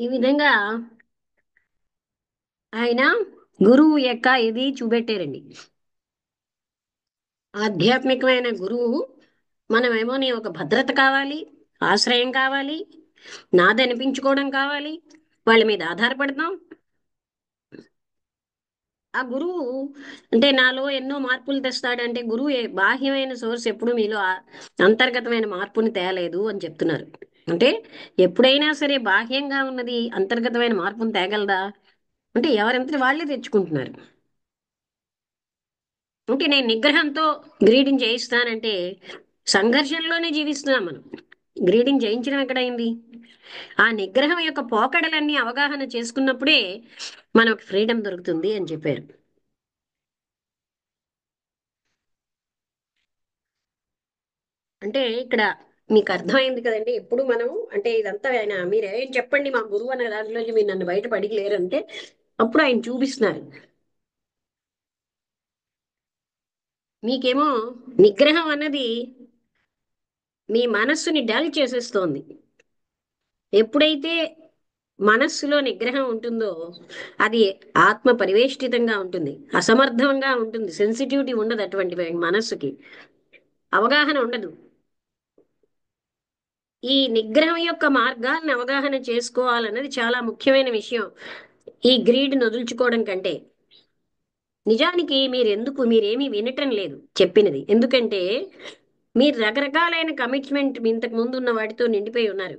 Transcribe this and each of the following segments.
ఈ విధంగా ఆయన గురువు యొక్క ఇది చూపెట్టారండి. ఆధ్యాత్మికమైన గురువు మనమేమోని ఒక భద్రత కావాలి, ఆశ్రయం కావాలి, నాదనిపించుకోవడం కావాలి, వాళ్ళ మీద ఆధారపడతాం. ఆ గురువు అంటే నాలో ఎన్నో మార్పులు తెస్తాడంటే గురువు బాహ్యమైన సోర్స్ ఎప్పుడు మీలో అంతర్గతమైన మార్పుని తేలేదు అని చెప్తున్నారు. అంటే ఎప్పుడైనా సరే బాహ్యంగా ఉన్నది అంతర్గతమైన మార్పుని తేగలదా అంటే ఎవరంతటి వాళ్ళే తెచ్చుకుంటున్నారు. అంటే నేను నిగ్రహంతో గ్రీడింగ్ చేయిస్తానంటే సంఘర్షణలోనే జీవిస్తున్నాం మనం. గ్రీడింగ్ చేయించడం ఎక్కడైంది? ఆ నిగ్రహం యొక్క పోకడలన్నీ అవగాహన చేసుకున్నప్పుడే మనకు ఫ్రీడమ్ దొరుకుతుంది అని చెప్పారు. అంటే ఇక్కడ మీకు అర్థమైంది కదండి. ఎప్పుడు మనం అంటే ఇదంతా ఆయన మీరు ఏం చెప్పండి మా గురువు అనే దాంట్లోంచి మీరు నన్ను బయట పడిలేరంటే అప్పుడు ఆయన చూపిస్తున్నారు. మీకేమో నిగ్రహం అన్నది మీ మనస్సుని డల్ చేసేస్తోంది. ఎప్పుడైతే మనస్సులో నిగ్రహం ఉంటుందో అది ఆత్మ పరివేష్టితంగా ఉంటుంది, అసమర్థంగా ఉంటుంది, సెన్సిటివిటీ ఉండదు, అటువంటి మనస్సుకి అవగాహన ఉండదు. ఈ నిగ్రహం యొక్క మార్గాన్ని అవగాహన చేసుకోవాలన్నది చాలా ముఖ్యమైన విషయం ఈ గ్రీడ్ వదులుచుకోవడం కంటే. నిజానికి మీరేమీ వినటం లేదు చెప్పినది, ఎందుకంటే మీరు రకరకాలైన కమిట్మెంట్ ఇంతకు ముందు ఉన్న వాటితో నిండిపోయి ఉన్నారు,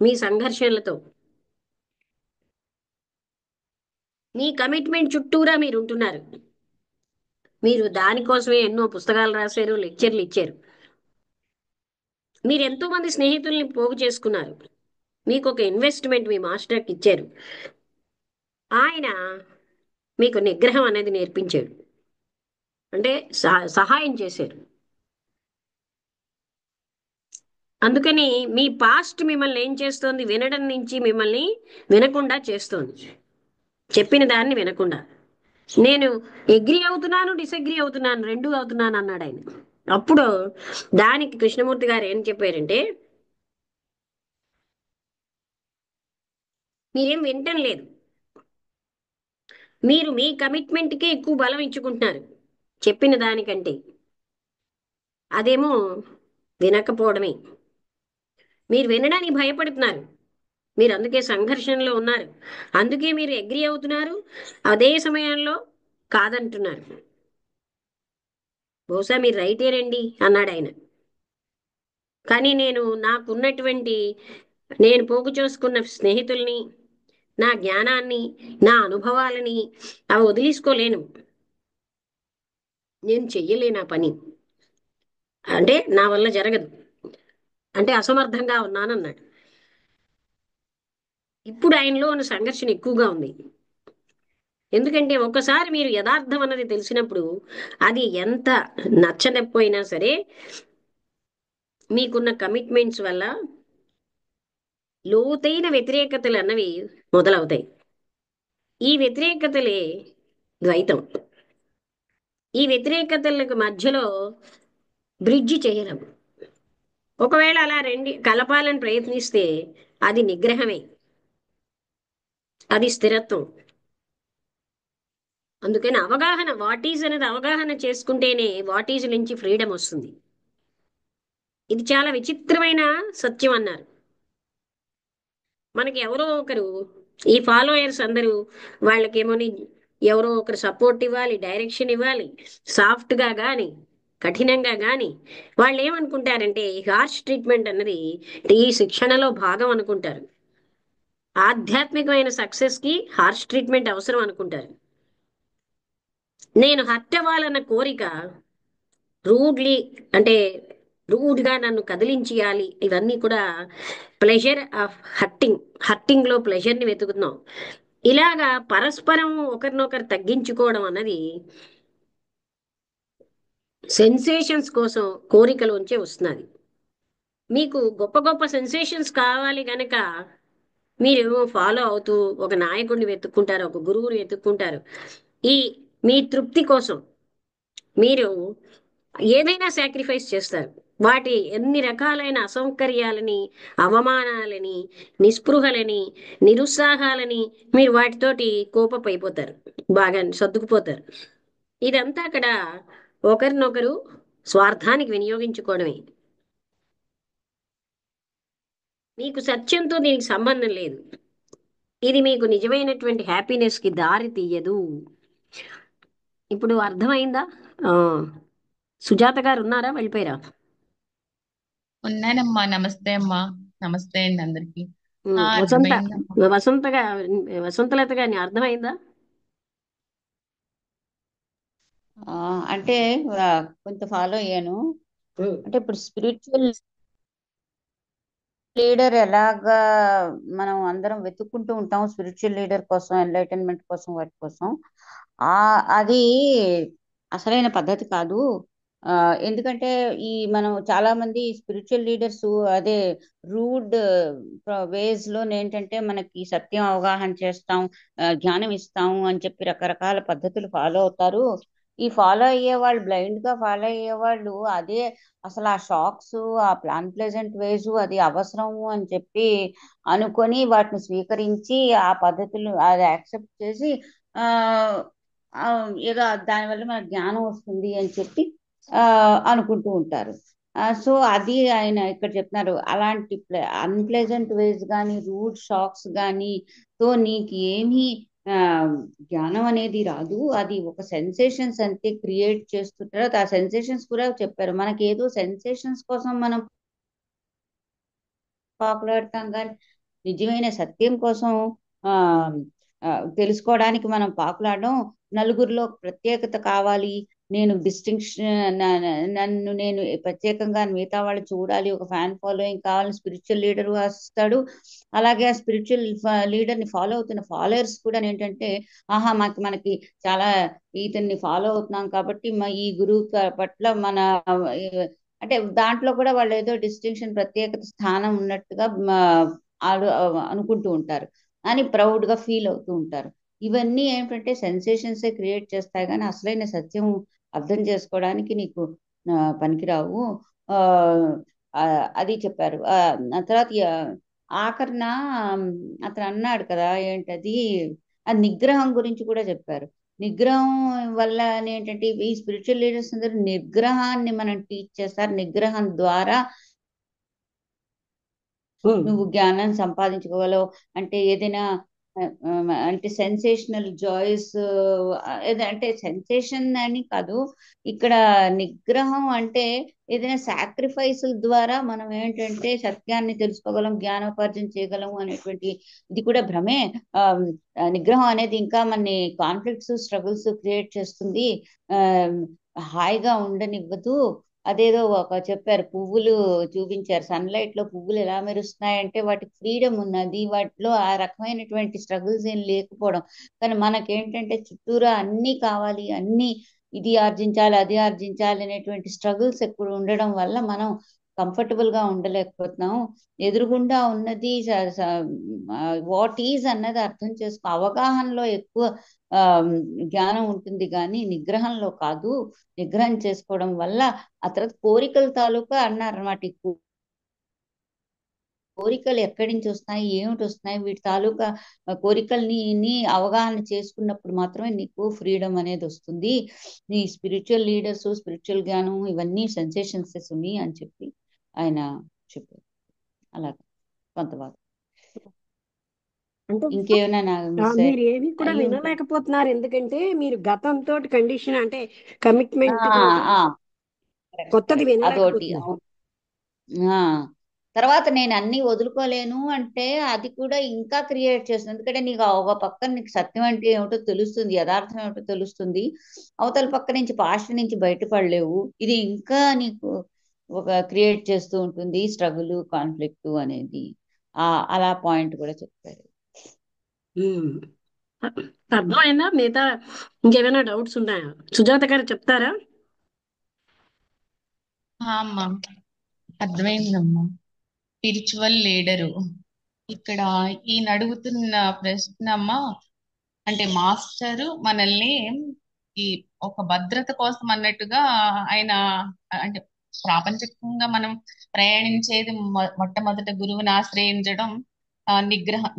మీ సంఘర్షణలతో. మీ కమిట్మెంట్ చుట్టూరా మీరు ఉంటున్నారు. మీరు దానికోసమే ఎన్నో పుస్తకాలు రాశారు, లెక్చర్లు ఇచ్చారు. మీరు ఎంతో మంది స్నేహితుల్ని పోగు చేసుకున్నారు. మీకు ఒక ఇన్వెస్ట్మెంట్ మీ మాస్టర్కి ఇచ్చారు. ఆయన మీకు నిగ్రహం అనేది నేర్పించాడు. అంటే సహాయం చేశారు. అందుకని మీ పాస్ట్ మిమ్మల్ని ఏం చేస్తోంది? వినడం నుంచి మిమ్మల్ని వినకుండా చేస్తోంది, చెప్పిన దాన్ని వినకుండా. నేను అగ్రి అవుతున్నాను, డిసగ్రీ అవుతున్నాను, రెండు అవుతున్నాను అన్నాడు ఆయన. అప్పుడు దానికి కృష్ణమూర్తి గారు ఏం చెప్పారంటే మీరేం వినటం లేదు, మీరు మీ కమిట్మెంట్కే ఎక్కువ బలం ఇచ్చుకుంటున్నారు చెప్పిన దానికంటే. అదేమో వినకపోవడమే. మీరు వినడానికి భయపడుతున్నారు, మీరు అందుకే సంఘర్షణలో ఉన్నారు, అందుకే మీరు అగ్రి అవుతున్నారు, అదే సమయంలో కాదంటున్నారు. బహుశా మీరు రైటేనండి అన్నాడు ఆయన. కానీ నేను పోగు చేసుకున్న స్నేహితుల్ని, నా జ్ఞానాన్ని, నా అనుభవాలని అవి వదిలేసుకోలేను. నేను చెయ్యలేను ఆ పని, అంటే నా వల్ల జరగదు, అంటే అసమర్థంగా ఉన్నానన్నాడు. ఇప్పుడు ఆయనలో ఉన్న సంఘర్షణ ఎక్కువగా ఉంది. ఎందుకంటే ఒక్కసారి మీరు యథార్థం అన్నది తెలిసినప్పుడు అది ఎంత నచ్చకపోయినా సరే మీకున్న కమిట్మెంట్స్ వల్ల లోతైన వ్యతిరేకతలు అన్నవి మొదలవుతాయి. ఈ వ్యతిరేకతలే ద్వైతం. ఈ వ్యతిరేకతలకు మధ్యలో బ్రిడ్జి చేయలేం. ఒకవేళ అలా రెండు కలపాలని ప్రయత్నిస్తే అది నిగ్రహమే, అది స్థిరత్వం. అందుకని అవగాహన వాట్ ఈజ్ అనేది అవగాహన చేసుకుంటేనే వాట్ ఈజ్ నుంచి ఫ్రీడమ్ వస్తుంది. ఇది చాలా విచిత్రమైన సత్యం అన్నారు. మనకి ఎవరో ఒకరు ఈ ఫాలోయర్స్ అందరూ వాళ్ళకేమోని ఎవరో ఒకరు సపోర్ట్ ఇవ్వాలి, డైరెక్షన్ ఇవ్వాలి, సాఫ్ట్గా కానీ కఠినంగా కానీ. వాళ్ళు ఏమనుకుంటారంటే ఈ హార్ష్ ట్రీట్మెంట్ అన్నది ఈ శిక్షణలో భాగం అనుకుంటారు. ఆధ్యాత్మికమైన సక్సెస్కి హార్ష్ ట్రీట్మెంట్ అవసరం అనుకుంటారు. నేను హర్ట్ అవ్వాలన్న కోరిక రూడ్లీ అంటే రూడ్గా నన్ను కదిలించేయాలి, ఇవన్నీ కూడా ప్లెజర్ ఆఫ్ హర్టింగ్లో ప్లెజర్ని వెతుకుతున్నాం. ఇలాగా పరస్పరం ఒకరినొకరు తగ్గించుకోవడం అన్నది సెన్సేషన్స్ కోసం కోరికలోంచే వస్తున్నది. మీకు గొప్ప గొప్ప సెన్సేషన్స్ కావాలి కనుక మీరేమో ఫాలో అవుతూ ఒక నాయకుడిని వెతుక్కుంటారు, ఒక గురువుని వెతుక్కుంటారు. ఈ మీ తృప్తి కోసం మీరు ఏదైనా సాక్రిఫైస్ చేస్తారు. వాటి ఎన్ని రకాలైన అసౌకర్యాలని, అవమానాలని, నిస్పృహలని, నిరుత్సాహాలని మీరు వాటితోటి కోపపైపోతారు. బాగా సర్దుకుపోతారు. ఇదంతా అక్కడ ఒకరినొకరు స్వార్థానికి వినియోగించుకోవడమే. మీకు సత్యంతో దీనికి సంబంధం లేదు. ఇది మీకు నిజమైనటువంటి హ్యాపీనెస్ కి దారి తీయదు. ఇప్పుడు అర్థమైందా? ఆ, సుజాత గారు ఉన్నారా, వెళ్ళిపోయారా? ఉన్నానమ్మా. నమస్తే అమ్మా. నమస్తే అండి అందరికి. వసంత, అర్థమైందమ్మా. వసంతగా, వసంతలత గారిని అర్థమైందా? ఆ, అంటే ఆ, కొంత ఫాలో అయ్యాను. ఉమ్, అంటే ఇప్పుడు స్పిరిచువల్ లీడర్ ఎలాగా మనం అందరం వెతుక్కుంటూ ఉంటాం, స్పిరిచువల్ లీడర్ కోసం, ఎన్లైటన్మెంట్ కోసం, వాటి కోసం. ఆ అది అసలైన పద్ధతి కాదు. ఆ ఎందుకంటే మనం చాలా మంది స్పిరిచువల్ లీడర్స్ అదే రూడ్ వేస్ లో ఏంటంటే మనకి సత్యం అవగాహన చేస్తాం, జ్ఞానం ఇస్తాం అని చెప్పి రకరకాల పద్ధతులు ఫాలో అవుతారు. ఈ ఫాలో అయ్యే వాళ్ళు, బ్లైండ్ గా ఫాలో అయ్యే వాళ్ళు అదే అసలు ఆ షాక్స్, ఆ అన్ప్లెజెంట్ వేస్ అది అవసరము అని చెప్పి అనుకొని వాటిని స్వీకరించి ఆ పద్ధతులు అది యాక్సెప్ట్ చేసి ఆ ఆ, ఏదో దానివల్ల మనకు జ్ఞానం వస్తుంది అని చెప్పి ఆ అనుకుంటూ ఉంటారు. సో అది ఆయన ఇక్కడ చెప్తున్నారు. అలాంటి అన్ప్లెజెంట్ వేస్ కానీ, రూడ్ షాక్స్ కానీ తో నీకు ఏమీ ఆ జ్ఞానం అనేది రాదు. అది ఒక సెన్సేషన్స్ అంతే క్రియేట్ చేస్తుంటారు. ఆ సెన్సేషన్స్ కూడా చెప్పారు. మనకి ఏదో సెన్సేషన్స్ కోసం మనం పాకులాడతాం కానీ నిజమైన సత్యం కోసం ఆ ఆ, తెలుసుకోవడానికి మనం పాకులాడడం. నలుగురిలో ప్రత్యేకత కావాలి, నేను డిస్టింక్షన్, నన్ను నేను ప్రత్యేకంగా మిగతా వాళ్ళు చూడాలి, ఒక ఫ్యాన్ ఫాలోయింగ్ కావాలని స్పిరిచువల్ లీడర్ వస్తాడు. అలాగే ఆ స్పిరిచువల్ లీడర్ ని ఫాలో అవుతున్న ఫాలోయర్స్ కూడా ఏంటంటే, ఆహా మనకి చాలా ఇతన్ని ఫాలో అవుతున్నాం కాబట్టి ఈ గురువు పట్ల మన అంటే దాంట్లో కూడా వాళ్ళు ఏదో డిస్టింక్షన్, ప్రత్యేకత స్థానం ఉన్నట్టుగా ఆడు- అనుకుంటూ ఉంటారు అని ప్రౌడ్ గా ఫీల్ అవుతూ ఉంటారు. ఇవన్నీ ఏంటంటే సెన్సేషన్స్ క్రియేట్ చేస్తాయి కానీ అసలైన సత్యం అర్థం చేసుకోవడానికి నీకు పనికిరావు. ఆ ఆ, అది చెప్పారు. ఆ తర్వాత ఆఖరిన అతను అన్నాడు కదా ఏంటది, ఆ నిగ్రహం గురించి కూడా చెప్పారు. నిగ్రహం వల్ల ఏంటంటే ఈ స్పిరిచువల్ లీడర్స్ అందరూ నిగ్రహాన్ని మనం టీచ్ చేస్తారు. నిగ్రహం ద్వారా ఉమ్, నువ్వు జ్ఞానాన్ని సంపాదించుకోగలవు. అంటే ఏదైనా ఆ, ఆ, అంటే సెన్సేషనల్ జాయ్స్, అంటే సెన్సేషన్ అని కాదు ఇక్కడ. నిగ్రహం అంటే ఏదైనా సాక్రిఫైస్ ద్వారా మనం ఏంటంటే సత్యాన్ని తెలుసుకోగలం, జ్ఞానోపార్జన చేయగలం అనేటువంటి ఇది కూడా భ్రమే. ఆ నిగ్రహం అనేది ఇంకా మన కాన్ఫ్లిక్ట్స్, స్ట్రగుల్స్ క్రియేట్ చేస్తుంది. ఆ హాయిగా ఉండనివ్వదు. అదేదో ఒక చెప్పారు, పువ్వులు చూపించారు, సన్లైట్ లో పువ్వులు ఎలా మెరుస్తున్నాయంటే వాటికి ఫ్రీడమ్ ఉన్నది, వాటిలో ఆ రకమైనటువంటి స్ట్రగుల్స్ ఏం లేకపోవడం. కానీ మనకేంటంటే చుట్టూరా అన్ని కావాలి, అన్ని ఇది ఆర్జించాలి, అది ఆర్జించాలి అనేటువంటి స్ట్రగుల్స్ ఎక్కువ ఉండడం వల్ల మనం కంఫర్టబుల్ గా ఉండలేకపోతున్నాం. ఎదురుగుండా ఉన్నది వాట్ ఈజ్ అన్నది అర్థం చేసుకో, అవగాహనలో ఎక్కువ ఆ జ్ఞానం ఉంటుంది కానీ నిగ్రహంలో కాదు. నిగ్రహం చేసుకోవడం వల్ల ఆ తర్వాత కోరికల తాలూకా అన్నారు అనమాట. ఈ కోరికలు ఎక్కడి నుంచి వస్తున్నాయి, ఏమిటి వస్తున్నాయి, వీటి తాలూకా కోరికల్ని అవగాహన చేసుకున్నప్పుడు మాత్రమే నీకు ఫ్రీడమ్ అనేది వస్తుంది. నీ స్పిరిచువల్ లీడర్స్, స్పిరిచువల్ జ్ఞానం ఇవన్నీ సెన్సేషన్స్ ఉన్నాయి అని చెప్పి ఆయన చెప్పారు. అలాగా కొంతవరకు. అంటే ఇంకేమైనా నాకు మిస్ మీరు ఏవి కూడా అయ్యి ఉంటుంది. వినలేకపోతున్నారు, ఎందుకంటే మీరు గతంతో కండిషన్ అంటే ఆ కమిట్మెంట్ తోటి ఆ కరెక్ట్ కొత్తది కరెక్ట్ అదోటి. వినలేకపోతున్నారు. అవును. ఆ తర్వాత నేను అన్ని వదులుకోలేను అంటే అది కూడా ఇంకా క్రియేట్ చేస్తుంది. ఎందుకంటే నీకు ఒక పక్కన నీకు సత్యం అంటే ఏమిటో తెలుస్తుంది, యథార్థం ఏమిటో తెలుస్తుంది, అవతల పక్క నుంచి పాస్ట్ నుంచి బయటపడలేవు. ఇది ఇంకా నీకు ఒక క్రియేట్ చేస్తూ ఉంటుంది స్ట్రగుల్, కాన్ఫ్లిక్ట్ అనేది. ఆ అలా పాయింట్ కూడా చెప్పారు. ఉమ్. అర్థమైందా? మిగతా ఇంకేమైనా డౌట్స్ ఉన్నాయా? సుజాత గారు చెప్తారా? అమ్మా, అర్థమైందమ్మా. స్పిరిచువల్ లీడరు ఇక్కడ ఈయన అడుగుతున్న ప్రశ్న అమ్మా, అంటే మాస్టరు మనల్ని ఈ ఒక భద్రత కోసం అన్నట్టుగా ఆయన, అంటే ప్రాపంచికంగా మనం ప్రయాణించేది మొట్టమొదట గురువుని ఆశ్రయించడం,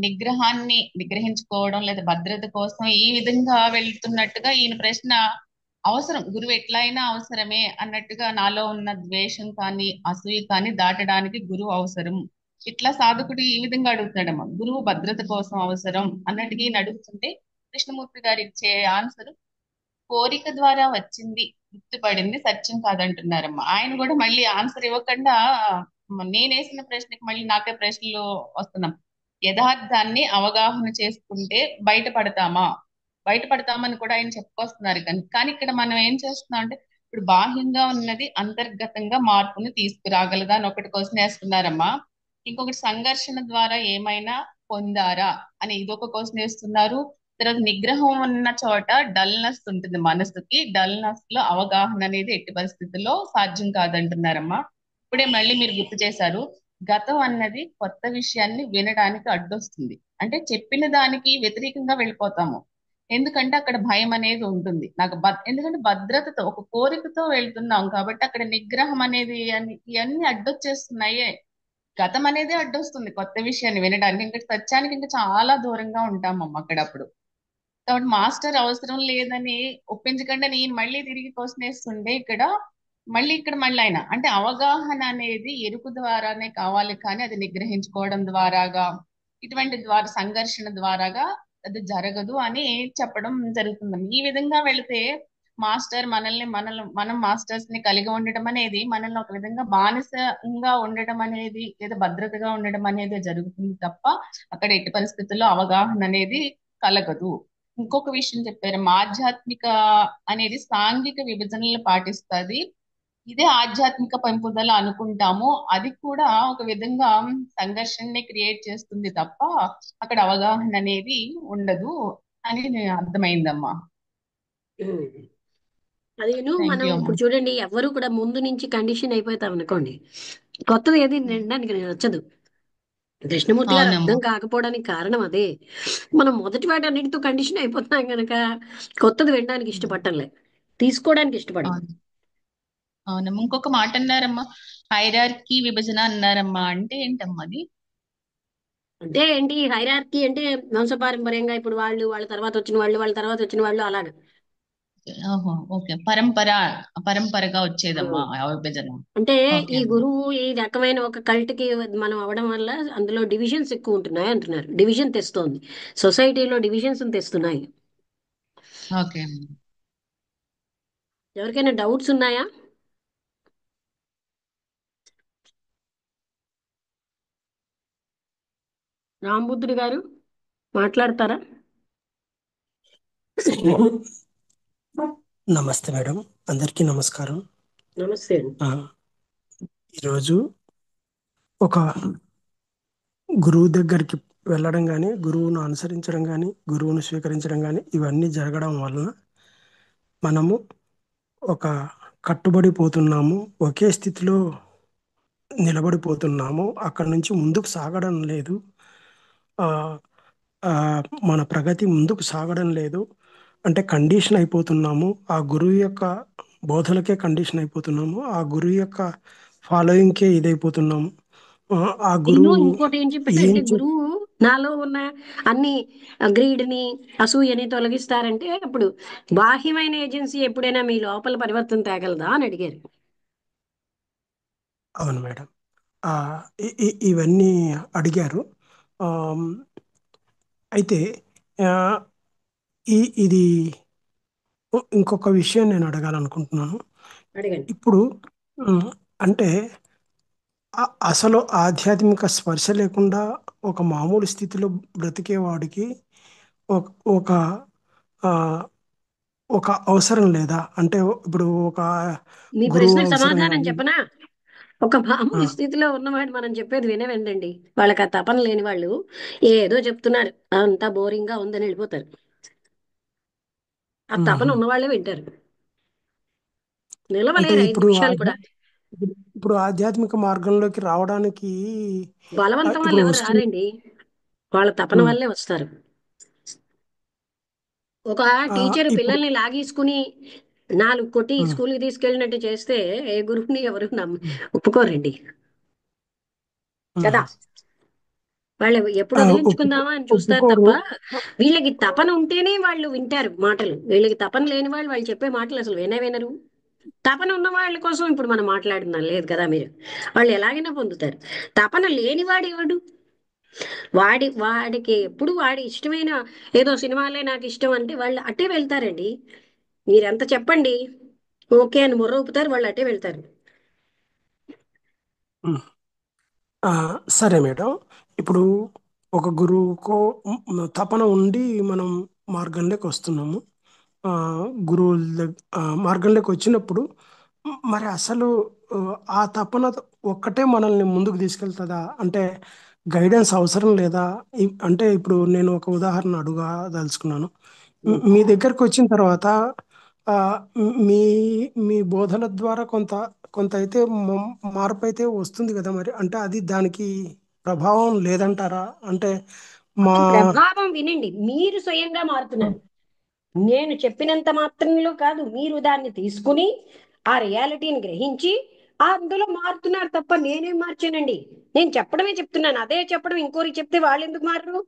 నిగ్రహాన్ని నిగ్రహించుకోవడం లేదా భద్రత కోసం ఈ విధంగా వెళ్తున్నట్టుగా ఈయన ప్రశ్న అవసరం. గురువు ఎట్లా అయినా అవసరమే అన్నట్టుగా నాలో ఉన్న ద్వేషం కానీ అసూయ కానీ దాటడానికి గురువు అవసరం. ఇట్లా సాధకుడు ఈ విధంగా అడుగుతాడమ్మా, గురువు భద్రత కోసం అవసరం అన్నట్టుగా ఈయన అడుగుతుంటే కృష్ణమూర్తి గారు ఇచ్చే ఆన్సర్ కోరిక ద్వారా వచ్చింది గుర్తుపడింది సత్యం కాదంటున్నారమ్మా. ఆయన కూడా మళ్ళీ ఆన్సర్ ఇవ్వకుండా నేనేసిన ప్రశ్నకి మళ్ళీ నాకే ప్రశ్నలు వస్తున్నాం. యథార్థాన్ని అవగాహన చేసుకుంటే బయటపడతామా, బయటపడతామని కూడా ఆయన చెప్పుకొస్తున్నారు. కానీ కానీ ఇక్కడ మనం ఏం చేస్తున్నాం అంటే ఇప్పుడు బాహ్యంగా ఉన్నది అంతర్గతంగా మార్పును తీసుకురాగలదా అని ఒకటి క్వశ్చన్ వేస్తున్నారమ్మా. ఇంకొకటి సంఘర్షణ ద్వారా ఏమైనా పొందారా అని ఇదొక క్వశ్చన్ వేస్తున్నారు. తర్వాత నిగ్రహం ఉన్న చోట డల్నెస్ ఉంటుంది మనసుకి, డల్నెస్ లో అవగాహన అనేది ఎట్టి పరిస్థితుల్లో సాధ్యం కాదంటున్నారమ్మా. ఇప్పుడే మళ్ళీ మీరు గుర్తు చేశారు, గతం అన్నది కొత్త విషయాన్ని వినడానికి అడ్డొస్తుంది. అంటే చెప్పిన దానికి వ్యతిరేకంగా వెళ్ళిపోతాము. ఎందుకంటే అక్కడ భయం అనేది ఉంటుంది. ఎందుకంటే భద్రతతో ఒక కోరికతో వెళ్తున్నాం కాబట్టి అక్కడ నిగ్రహం అనేది ఇవన్నీ అడ్డొచ్చేస్తున్నాయే. గతం అనేది అడ్డొస్తుంది కొత్త విషయాన్ని వినడానికి. ఇంకా సత్యానికి ఇంకా చాలా దూరంగా ఉంటామమ్మ అక్కడప్పుడు. కాబట్టి మాస్టర్ అవసరం లేదని ఒప్పించకుండా నేను మళ్ళీ తిరిగి క్వశ్చన్ వేస్తుండే ఇక్కడ మళ్ళీ ఆయన అంటే అవగాహన అనేది ఎరుకు ద్వారానే కావాలి, కానీ అది నిగ్రహించుకోవడం ద్వారాగా ఇటువంటి ద్వారా సంఘర్షణ ద్వారాగా అది జరగదు అని చెప్పడం జరుగుతుంది. ఈ విధంగా వెళితే మాస్టర్ మనం మాస్టర్స్ ని కలిగి ఉండడం అనేది మనల్ని ఒక విధంగా బానిసంగా ఉండడం అనేది లేదా భద్రతగా ఉండడం అనేది జరుగుతుంది తప్ప అక్కడ ఎట్టి పరిస్థితుల్లో అవగాహన అనేది కలగదు. ఇంకొక విషయం చెప్పారు, ఆధ్యాత్మిక అనేది సాంఘిక విభజనలు పాటిస్తుంది. ఇదే ఆధ్యాత్మిక పెంపుదల అనుకుంటాము, అది కూడా ఒక విధంగా సంఘర్షణని క్రియేట్ చేస్తుంది తప్ప అక్కడ అవగాహన అనేది ఉండదు అని అర్థమైందమ్మా. అదేను థ్యాంక్ మనం యూ అమ్మా. ఇప్పుడు చూడండి, ఎవరు కూడా ముందు నుంచి కండిషన్ అయిపోతాం అనుకోండి, కొత్తది ఏది వినడానికి నచ్చదు. కృష్ణమూర్తి గారు అవునమ్మా. అర్థం కాకపోవడానికి కారణం అదే. మనం మొదటి వాటి అన్నిటితో కండిషన్ అయిపోతున్నాం కనుక కొత్తది వినడానికి ఇష్టపడటంలే, తీసుకోవడానికి ఇష్టపడం. అవును, అవునమ్మా. ఇంకొక మాట అన్నారమ్మా, హైరార్కీ విభజన అన్నారమ్మా. అంటే ఏంటమ్మా అది? అంటే ఏంటి హైరార్కీ అంటే? వంశపారంపర్యంగా ఇప్పుడు వాళ్ళు, వాళ్ళ తర్వాత వచ్చిన వాళ్ళు, వాళ్ళ తర్వాత వచ్చిన వాళ్ళు, అలాగా. ఓహో, ఓకే. పరంపరగా వచ్చేదమ్మా ఆ విభజన. అంటే ఓకే ఈ అమ్మా. గురువు ఈ రకమైన ఒక కల్ట్ కి మనం అవడం వల్ల అందులో డివిజన్స్ ఎక్కువ ఉంటున్నాయి అంటున్నారు. డివిజన్ తెస్తోంది, సొసైటీలో డివిజన్స్ తెస్తున్నాయి. ఓకే అమ్మా. ఎవరికైనా డౌట్స్ ఉన్నాయా? రాంబుద్ధుడు గారు మాట్లాడతారా? నమస్తే మేడం, అందరికీ నమస్కారం. నమస్తే అండి. ఈరోజు ఒక గురువు దగ్గరికి వెళ్ళడం కానీ, గురువును అనుసరించడం కానీ, గురువును స్వీకరించడం కానీ ఇవన్నీ జరగడం వలన మనము ఒక కట్టుబడిపోతున్నాము, ఒకే స్థితిలో నిలబడిపోతున్నాము, అక్కడి నుంచి ముందుకు సాగడం లేదు. ఆ, ఆ, మన ప్రగతి ముందుకు సాగడం లేదు. అంటే కండిషన్ అయిపోతున్నాము, ఆ గురువు యొక్క బోధలకే కండిషన్ అయిపోతున్నాము, ఆ గురువు యొక్క ఫాలోయింగ్కే ఇదైపోతున్నాము. ఆ ఆ నేను గురువు ఇంకోటి ఏం ఏం చెప్పాడంటే, చెప్ గురువు నాలో ఉన్న అన్ని గ్రీడ్ని, అసూయని తొలగిస్తారంటే అప్పుడు బాహ్యమైన ఏజెన్సీ ఎప్పుడైనా మీ లోపల పరివర్తన తేగలదా అని అడిగారు. అవును మేడం. ఆ, ఇవన్నీ అడిగారు. ఆమ్, అయితే ఆ, ఇది ఇంకొక విషయం నేను అడగాలనుకుంటున్నాను. అడగండి. ఇప్పుడు ఉమ్, అంటే అసలు ఆధ్యాత్మిక స్పర్శ లేకుండా ఒక మామూలు స్థితిలో బ్రతికేవాడికి ఒక ఒక ఆ, ఒక అవసరం లేదా? అంటే ఇప్పుడు ఒక మీ గురువు ప్రశ్నకు అవసరం సమాధానం కానీ. చెప్పనా? ఒక ఆ, మామూలు స్థితిలో ఉన్నవాడు మనం చెప్పేది వినవండి. వాళ్ళకి ఆ తపన లేని వాళ్ళు ఏదో చెప్తున్నారు, అంతా బోరింగ్ గా ఉందని వెళ్ళిపోతారు. ఆ తపన మ్మ్. ఉన్న వాళ్ళే వింటారు. అంటే నిలవలేరు 5 నిమిషాలు కూడా. ఇప్పుడు ఆధ్యాత్మిక మార్గంలోకి రావడానికి బలవంతం వల్ల ఇప్పుడు ఎవరు వస్తుంది. రారండి, వాళ్ళ తపన మ్మ్. వల్లే వస్తారు. ఒక ఆ, టీచర్ ఇప్పుడు పిల్లల్ని లాగేసుకుని నాలుగు కొట్టి ఉమ్, స్కూల్కి తీసుకెళ్ళినట్టు చేస్తే ఏ గురువుని ఎవరు ఉమ్, ఒప్పుకోరండి కదా. ఉమ్. వాళ్ళు ఎప్పుడు ఆ, వదిలించుకుందామా అని చూస్తారు తప్ప, ఒప్పుకోరు. వీళ్ళకి తపన ఉంటేనే వాళ్ళు వింటారు మాటలు. వీళ్ళకి తపన లేని వాళ్ళు వాళ్ళు చెప్పే మాటలు అసలు వినరు. తపన ఉన్న వాళ్ళ కోసం ఇప్పుడు మనం మాట్లాడుతున్నాం లేదు కదా మీరు. వాళ్ళు ఎలాగైనా పొందుతారు. తపన లేనివాడు ఎవడు? వాడికి ఎప్పుడు వాడి ఇష్టమైన ఏదో సినిమాలే నాకు ఇష్టం అంటే వాళ్ళు అట్టే వెళ్తారండి. మీరెంత చెప్పండి ఓకే అని మొర్ర ఊపుతారు, వాళ్ళు అట్టే వెళ్తారు. ఉమ్. ఆ, సరే మేడం. ఇప్పుడు ఒక గురువుకో తపన ఉండి మనం మార్గంలోకి వస్తున్నాము. ఆ, గురువుల మార్గంలోకి వచ్చినప్పుడు మరి అసలు ఆ, ఆ తపన ఒక్కటే మనల్ని ముందుకు తీసుకెళ్తుందా? అంటే గైడెన్స్ అవసరం లేదా? అంటే ఇప్పుడు నేను ఒక ఉదాహరణ అడగదలుచుకున్నాను. మీ దగ్గరకు వచ్చిన తర్వాత ఆ, మీ మీ బోధన ద్వారా కొంత కొంత అయితే మార్పు అయితే వస్తుంది కదా. మరి అంటే అది దానికి ప్రభావం లేదంటారా? అంటే మా ప్రభావం వినండి, మీరు స్వయంగా మారుతున్నారు. నేను చెప్పినంత మాత్రంలో కాదు, మీరు దాన్ని తీసుకుని ఆ రియాలిటీని గ్రహించి అందులో మారుతున్నారు తప్ప నేనేం మార్చానండి. నేను చెప్పడమే చెప్తున్నాను, అదే చెప్పడం ఇంకోరికి చెప్తే వాళ్ళు ఎందుకు మారరు?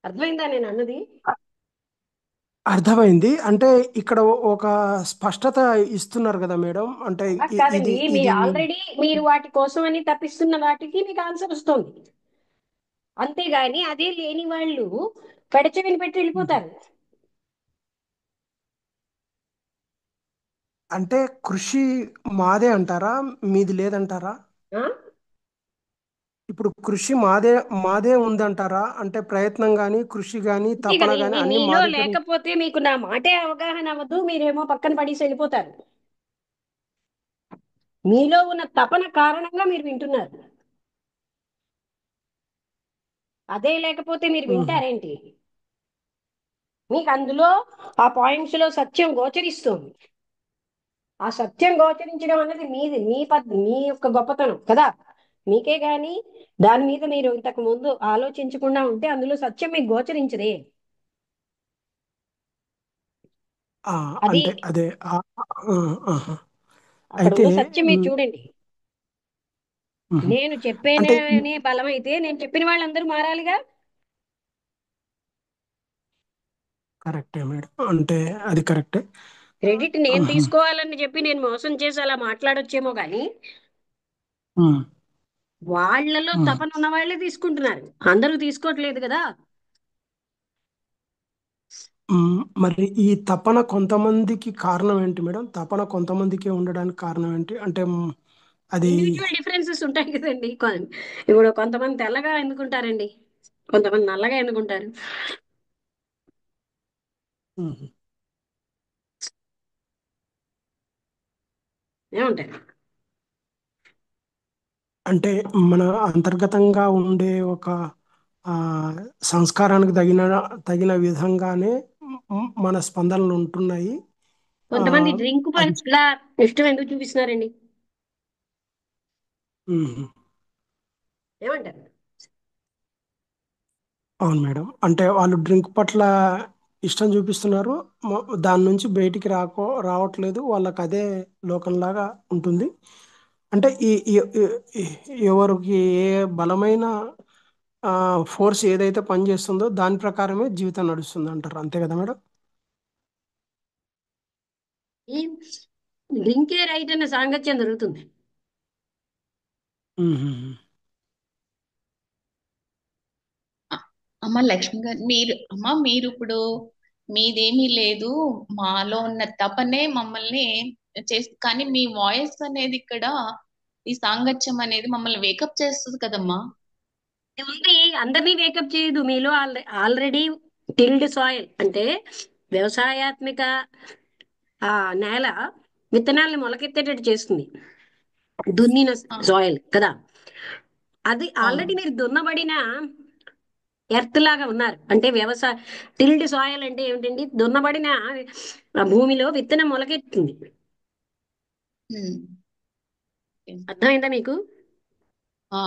అర్థమైందా నేను అన్నది? అర్థమైంది. అంటే ఇక్కడ ఒక స్పష్టత ఇస్తున్నారు కదా మేడం. అంటే అలా కాదండి, ఇది మీరు ఇది ఆల్రెడీ మీరు వాటి కోసం అని తప్పిస్తున్న వాటికి మీకు ఆన్సర్ వస్తుంది. అంతేగాని అదే లేని వాళ్ళు పెడచెవిని పెట్టి వెళ్ళిపోతారు. అంటే కృషి మాదే అంటారా? మీది లేదంటారా? ఆ? ఇప్పుడు కృషి మాదే మాదే ఉందంటారా? అంటే ప్రయత్నం కానీ కృషి కానీ అంతే తపన కదా, కానీ ఇది అన్ని మా మీలో దగ్గర. లేకపోతే మీకు నా మాటే అవగాహన అవ్వదు, మీరేమో పక్కన పడేసి వెళ్ళిపోతారు. మీలో ఉన్న తపన కారణంగా మీరు వింటున్నారు. అదే లేకపోతే మీరు ఉహు, వింటారేంటి? మీకు అందులో ఆ పాయింట్స్ లో సత్యం గోచరిస్తుంది. ఆ సత్యం గోచరించడం అన్నది మీది, మీ యొక్క గొప్పతనం కదా. మీకే గాని దాని మీద మీరు ఇంతకు ముందు ఆలోచించకుండా ఉంటే అందులో సత్యం మీకు గోచరించదే. ఆ, అది అంటే అదే ఆహా. అక్కడ అయితే ఉన్న సత్యం మీరు మ్, చూడండి. మ్హూ. నేను అంటే చెప్పేనే బలం అయితే నేను చెప్పిన వాళ్ళందరూ మారాలిగా. కరెక్టే మేడం. అంటే అది కరెక్టే. క్రెడిట్ నేను మ్హూ. తీసుకోవాలని చెప్పి నేను మోసం చేసి అలా మాట్లాడొచ్చేమో కానీ మ్, వాళ్ళలో మ్. తపన ఉన్న వాళ్ళే తీసుకుంటున్నారు, అందరూ తీసుకోవట్లేదు కదా. మరి ఈ తపన కొంతమందికి కారణం ఏంటి మేడం? తపన కొంతమందికి ఉండడానికి కారణం ఏంటి? అంటే అది ఇండివిజువల్ డిఫరెన్సెస్ ఉంటాయి కదండి. ఇప్పుడు కొంతమంది తెల్లగా ఎందుకుంటారండి, కొంతమంది నల్లగా ఎందుకుంటారు, మ్హూ. ఏముంటాయి. అంటే మన అంతర్గతంగా ఉండే ఒక ఆ, సంస్కారానికి తగిన విధంగానే మన స్పందనలు ఉంటున్నాయి. ఆ, కొంతమంది డ్రింక్ అది పట్ల ఇష్టం ఎందుకు చూపిస్తున్నారండి, మ్మ్. ఏమంటారు? అవును మేడం. అంటే వాళ్ళు డ్రింక్ పట్ల ఇష్టం చూపిస్తున్నారు. దాని నుంచి బయటికి రావట్లేదు. వాళ్ళకి అదే లోకంలాగా ఉంటుంది. అంటే ఎవరికి ఏ బలమైన ఫోర్స్ ఏదైతే పనిచేస్తుందో దాని ప్రకారమే జీవితం నడుస్తుంది అంటారు. అంతే కదా మేడం? ఈ డ్రింకే రైట్ అన్న సాంగత్యం జరుగుతుంది. మ్మ్. అ- అమ్మ లక్ష్మి గారు, మీరు ఇప్పుడు మీదేమీ లేదు, మాలో ఉన్న తపనే మమ్మల్ని చేసి, కానీ మీ వాయిస్ అనేది ఇక్కడ ఈ సాంగత్యం అనేది మమ్మల్ని వేకప్ చేస్తుంది కదమ్మా. ఉంది, అందరినీ వేకప్ చేయదు. మీలో ఆల్రెడీ టిల్డ్ సాయిల్ అంటే వ్యవసాయాత్మక ఆ నేల విత్తనాలను మొలకెత్తేటట్టు చేస్తుంది, దున్నిన ఆ, సాయిల్ కదా. అది అవును. ఆల్రెడీ మీరు దున్నబడిన ఎర్త్ లాగా ఉన్నారు. అంటే వ్యవసాయ టిల్డ్ సాయిల్ అంటే ఏమిటండి, దున్నబడిన ఆ భూమిలో విత్తనం మొలకెత్తుంది. ఉమ్. అర్థమైందా మీకు?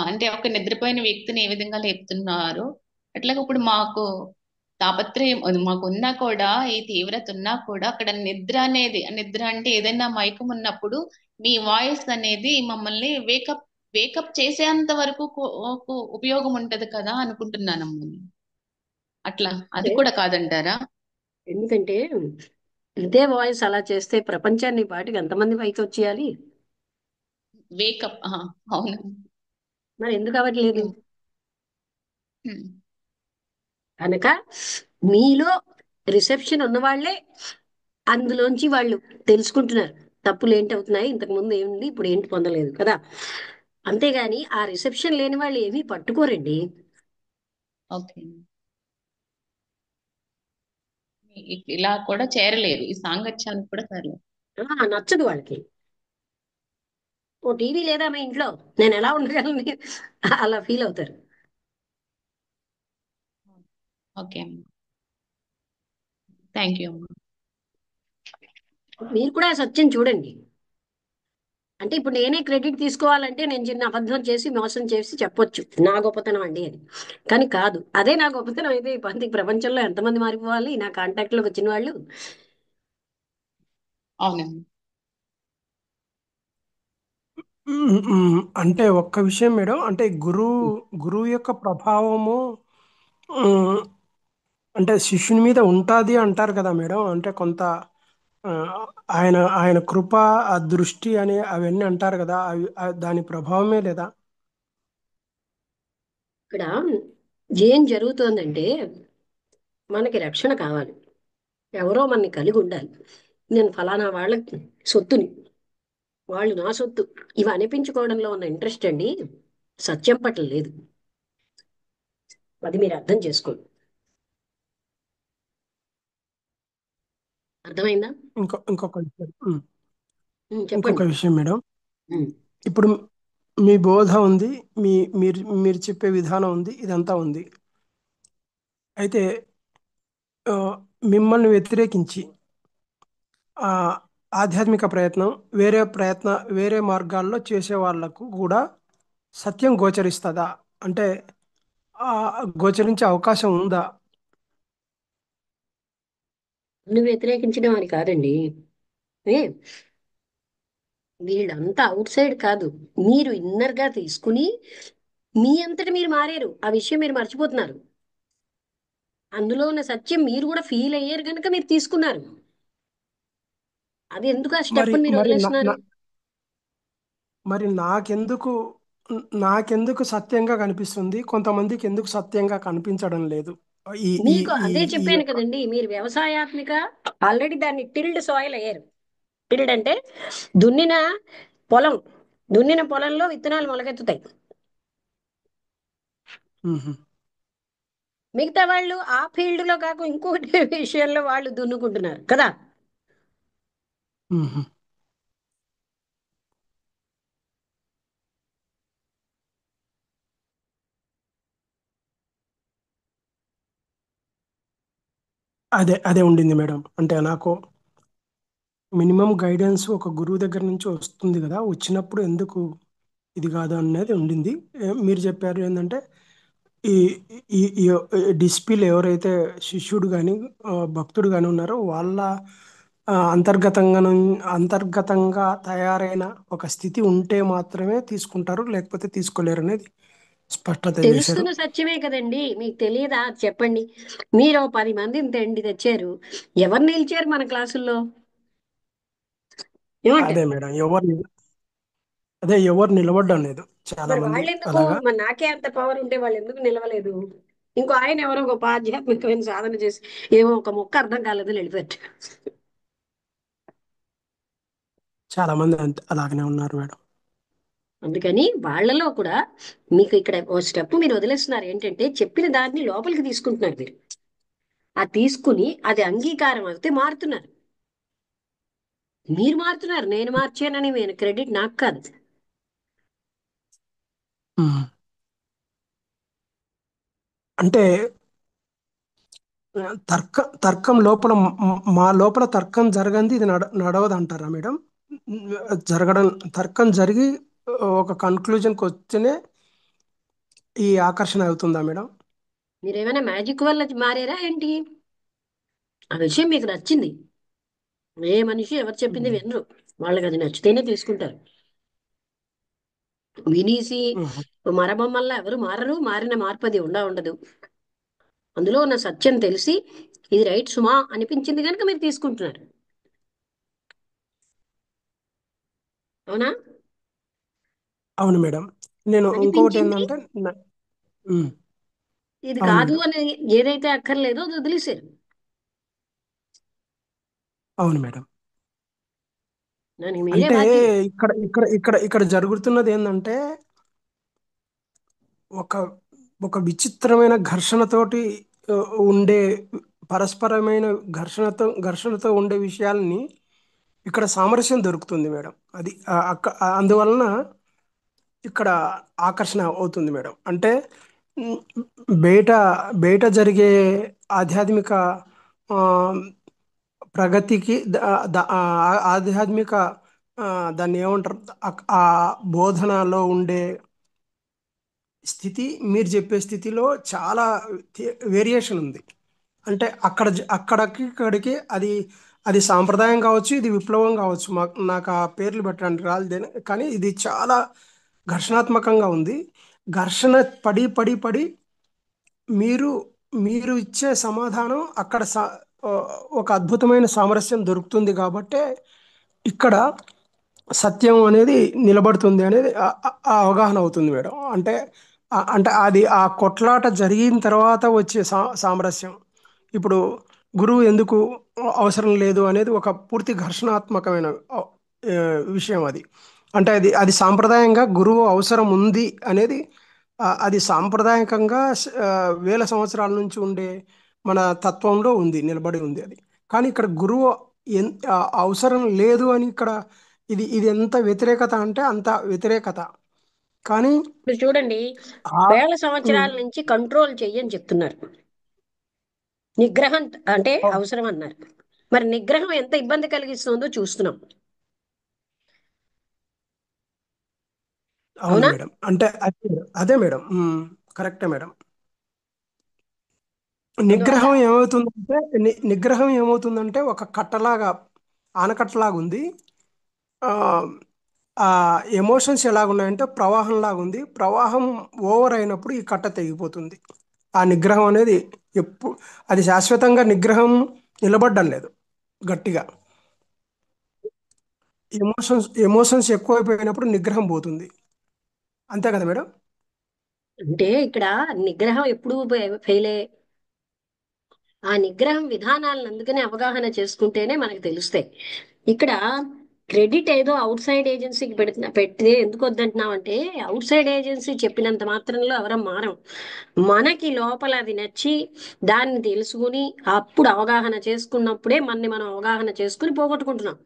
అంటే ఒక నిద్రపోయిన వ్యక్తిని ఏ విధంగా లేపుతున్నారు, అట్లాగే ఇప్పుడు మాకు తాపత్రయం అది మాకున్నా కూడా, ఈ తీవ్రత ఉన్నా కూడా అక్కడ నిద్ర అంటే ఏదైనా మైకం ఉన్నప్పుడు మీ వాయిస్ అనేది మమ్మల్ని వేకప్ చేసేంత వరకు ఉపయోగం ఉంటది కదా అనుకుంటున్నానమ్మా. అట్లా అది కూడా కాదంటారా? ఎందుకంటే ఇదే వాయిస్ అలా చేస్తే ప్రపంచాన్ని పాటికి ఎంతమంది పైకి వచ్చేయాలి? వేకప్ అవును. మరి ఎందుకు అవ్వట్లేదు? ఉమ్. కనుక మీలో రిసెప్షన్ ఉన్న వాళ్ళే అందులోంచి వాళ్ళు తెలుసుకుంటున్నారు తప్పులు ఏంటి అవుతున్నాయి, ఇంతకు ముందు ఏముంది, ఇప్పుడు ఏంటి పొందలేదు కదా. అంతేగాని ఆ రిసెప్షన్ లేని వాళ్ళు ఏమీ పట్టుకోరండి. ఓకే. ఇలా కూడా చేరలేరు, ఈ సాంగత్యానికి కూడా చేరలేరు. నచ్చదు వాళ్ళకి. ఓ టీవీ లేదా మీ ఇంట్లో, నేను ఎలా ఉండగలను, అలా ఫీల్ అవుతారు. ఓకే అమ్మా, థ్యాంక్ యూ అమ్మా. మీరు కూడా ఆ సత్యం చూడండి. అంటే ఇప్పుడు నేనే క్రెడిట్ తీసుకోవాలంటే నేను చిన్న అబద్ధం చేసి మోసం చేసి చెప్పొచ్చు నా గొప్పతనం అండి అని. కానీ కాదు, అదే నా గొప్పతనం అయితే ఈ పంది ప్రపంచంలో ఎంతమంది మారిపోవాలి నా కాంటాక్ట్ లోకి వచ్చిన వాళ్ళు. అవునమ్మా. అంటే ఒక్క విషయం మేడం, అంటే గురువు యొక్క ప్రభావము ఉమ్, అంటే శిష్యుని మీద ఉంటుంది అంటారు కదా మేడం. అంటే కొంత ఆ, ఆయన ఆయన కృప, ఆ దృష్టి అని అవన్నీ అంటారు కదా, దాని ప్రభావమే లేదా? ఇక్కడ ఏం జరుగుతోందంటే మనకి రక్షణ కావాలి, ఎవరో మనని కలిగి ఉండాలి. నేను ఫలానా వాళ్ళ సొత్తుని, వాళ్ళు నా సొత్తు, ఇవి అనిపించుకోవడంలో ఉన్న ఇంట్రెస్ట్ అండి సత్యం పట్ల లేదు. అది మీరు అర్థం చేసుకోండి. అర్థమైందా? ఇంకొక విషయం ఇంకొక చెప్పండి. విషయం మేడం. ఉమ్. ఇప్పుడు మీ బోధ ఉంది, మీరు చెప్పే విధానం ఉంది, ఇదంతా ఉంది. అయితే ఆ, మిమ్మల్ని వ్యతిరేకించి ఆ ఆధ్యాత్మిక ప్రయత్నం, వేరే మార్గాల్లో చేసే వాళ్ళకు కూడా సత్యం గోచరిస్తుందా? అంటే ఆ గోచరించే అవకాశం ఉందా? నువ్వు వ్యతిరేకించడం అని కాదండి. ఏ వీళ్ళంతా అవుట్ సైడ్ కాదు, మీరు ఇన్నర్ గా తీసుకుని మీ అంతటి మీరు మారారు, ఆ విషయం మీరు మర్చిపోతున్నారు. అందులో ఉన్న సత్యం మీరు కూడా ఫీల్ అయ్యారు కనుక మీరు తీసుకున్నారు. అది ఎందుకు ఆ స్టెప్ మరి మీరు మరి వదిలేస్తున్నారు? మరి నాకెందుకు సత్యంగా కనిపిస్తుంది, కొంతమందికి ఎందుకు సత్యంగా కనిపించడం లేదు? ఈ ఈ మీకు ఈ అదే ఈ చెప్పాను యొక్క కదండి, మీరు వ్యవసాయాత్మిక ఆల్రెడీ దాన్ని టిల్డ్ సాయిల్ అయ్యారు. టిల్డ్ అంటే దున్నిన పొలం, దున్నిన పొలంలో విత్తనాలు మొలకెత్తుతాయి. మ్మ్. మిగతా వాళ్ళు ఆ ఫీల్డ్ లో కాక ఇంకోటి విషయంలో వాళ్ళు దున్నుకుంటున్నారు కదా. మ్మ్. అదే ఉండింది మేడం. అంటే నాకు మినిమం గైడెన్స్ ఒక గురువు దగ్గర నుంచి వస్తుంది కదా, వచ్చినప్పుడు ఎందుకు ఇది కాదు అనేది ఉండింది. మీరు చెప్పారు ఏంటంటే ఈ ఈ డిస్పిల్ ఎవరైతే శిష్యుడు కానీ భక్తుడు కానీ ఉన్నారో వాళ్ళ అంతర్గతంగా తయారైన ఒక స్థితి ఉంటే మాత్రమే తీసుకుంటారు, లేకపోతే తీసుకోలేరు అనేది స్పష్టత చేశారు. తెలుస్తున్న సత్యమే కదండి, మీకు తెలియదా? చెప్పండి. మీరు 10 మందిని తెచ్చారు, ఎవరు నిలిచారు మన క్లాసుల్లో? అదే ఏమంటారు? మేడం, ఎవరు నిలబడడం లేదు చాలా మరి మంది వాళ్ళు ఎందుకు, అలాగా. మరి నాకే అంత పవర్ ఉంటే వాళ్ళు ఎందుకు నిలవలేదు? ఇంకో ఆయన ఎవరో గొప్ప ఆధ్యాత్మికమైన సాధన చేసి ఏమో ఒక మొక్క అర్థం కాలేదని వెళ్ళిపోయారు. చాలా మంది అలాగనే ఉన్నారు మేడం. అందుకని వాళ్ళలో కూడా మీకు ఇక్కడ ఓ స్టెప్ మీరు వదిలేస్తున్నారు. ఏంటంటే చెప్పిన దాన్ని లోపలికి తీసుకుంటున్నారు మీరు. ఆ తీసుకుని అది అంగీకారం అయితే మారుతున్నారు. మీరు మారుతున్నారు, నేను మార్చానని నేను క్రెడిట్ నాకు కాదు. మ్మ్. అంటే తర్కం లోపల మా లోపల తర్కం జరగంది ఇది నడవదు అంటారా మేడం? జరగడం, తర్కం జరిగి ఒక కన్క్లూజన్కి వస్తేనే ఈ ఆకర్షణ అవుతుందా మేడం? మీరేమైనా మ్యాజిక్ వల్ల మారారా ఏంటి? ఆ విషయం మీకు నచ్చింది. ఏ మనిషి ఎవరు చెప్పింది ఉమ్, వినరు. వాళ్ళకి అది నచ్చితేనే తీసుకుంటారు. వినేసి ఉమ్. మరబొమ్మల్లా ఎవరు మారరు. మారిన మార్పు అది ఉండదు. అందులో ఉన్న సత్యం తెలిసి ఇది రైట్ సుమా అనిపించింది కనుక మీరు తీసుకుంటున్నారు. అవునా? అవును మేడం. నేను ఇంకొకటి అనిపించింది. ఏంటంటే న- ఉమ్, ఇది అవును కాదు మేడం. అని ఏదైతే అక్కర్లేదో అది వదిలేశారు. అవును మేడం. దానికి మీరే అంటే బాధ్యులు. ఇక్కడ జరుగుతున్నది ఏంటంటే ఒక ఒక విచిత్రమైన ఘర్షణతోటి ఆ, ఉండే పరస్పరమైన ఘర్షణతో ఉండే విషయాల్ని ఇక్కడ సామరస్యం దొరుకుతుంది మేడం. అది అందువలన ఇక్కడ ఆకర్షణ అవుతుంది మేడం. అంటే ఉమ్, బయట బయట జరిగే ఆధ్యాత్మిక ఆ, ప్రగతికి ఆధ్యాత్మిక దాన్ని ఏమంటారు, ఆ బోధనలో ఉండే స్థితి మీరు చెప్పే స్థితిలో చాలా వేరియేషన్ ఉంది. అంటే అక్కడికి ఇక్కడికి అది అది సాంప్రదాయం కావచ్చు, ఇది విప్లవం కావచ్చు. నాకు ఆ పేర్లు పెట్టడానికి రాలేదు, కానీ ఇది చాలా ఘర్షణాత్మకంగా ఉంది. ఘర్షణ పడి పడి పడి మీరు మీరు ఇచ్చే సమాధానం అక్కడ ఆ, ఒక అద్భుతమైన సామరస్యం దొరుకుతుంది కాబట్టే ఇక్కడ సత్యం అనేది నిలబడుతుంది అనేది ఆ అవగాహన అవుతుంది మేడం. అంటే అది ఆ కొట్లాట జరిగిన తర్వాత వచ్చే సామరస్యం. ఇప్పుడు గురువు ఎందుకు అవసరం లేదు అనేది ఒక పూర్తి ఘర్షణాత్మకమైన ఆ, విషయం అది. అంటే అది సాంప్రదాయంగా గురువు అవసరం ఉంది అనేది అది సాంప్రదాయకంగా వేల సంవత్సరాల నుంచి ఉండే మన తత్వంలో ఉంది, నిలబడి ఉంది అది. కానీ ఇక్కడ గురువు అవసరం లేదు అని ఇక్కడ ఇది ఎంత వ్యతిరేకత అంటే అంత వ్యతిరేకత. కానీ ఇప్పుడు చూడండి, ఆ వేల ఉమ్, సంవత్సరాల నుంచి కంట్రోల్ చెయ్యని చెప్తున్నారు. నిగ్రహం అంటే అవు- అవసరం అన్నారు. మరి నిగ్రహం ఎంత ఇబ్బంది కలిగిస్తుందో చూస్తున్నాం. అవును అవునా? మేడం. అంటే అదే మేడం. కరెక్టే మేడం. అందువల్ల నిగ్రహం ఏమవుతుందంటే ఒక కట్టలాగా, ఆనకట్టలాగా ఉంది. ఆ ఆ ఎమోషన్స్ ఎలాగున్నాయంటే ప్రవాహంలాగా ఉంది. ప్రవాహం ఓవర్ అయినప్పుడు ఈ కట్ట తెగిపోతుంది. ఆ నిగ్రహం అనేది ఎప్పుడు అది శాశ్వతంగా నిగ్రహం నిలబడ్డం లేదు గట్టిగా. ఎమోషన్స్ ఎక్కువైపోయినప్పుడు నిగ్రహం పోతుంది. అంతే కదా మేడం? అంటే ఇక్కడ నిగ్రహం ఎప్పుడు ఫెయిలే. ఆ నిగ్రహం విధానాలను అందుకనే అవగాహన చేసుకుంటేనే మనకు తెలుస్తాయి. ఇక్కడ క్రెడిట్ ఏదో అవుట్ సైడ్ ఏజెన్సీకి పెడితే ఎందుకు వద్దంటున్నాం అంటే, అవుట్ సైడ్ ఏజెన్సీ చెప్పినంత మాత్రంలో ఎవరం మారం. మనకి లోపల అది నచ్చి దాన్ని తెలుసుకుని అప్పుడు అవగాహన చేసుకున్నప్పుడే మనని మనం అవగాహన చేసుకుని పోగొట్టుకుంటున్నాం.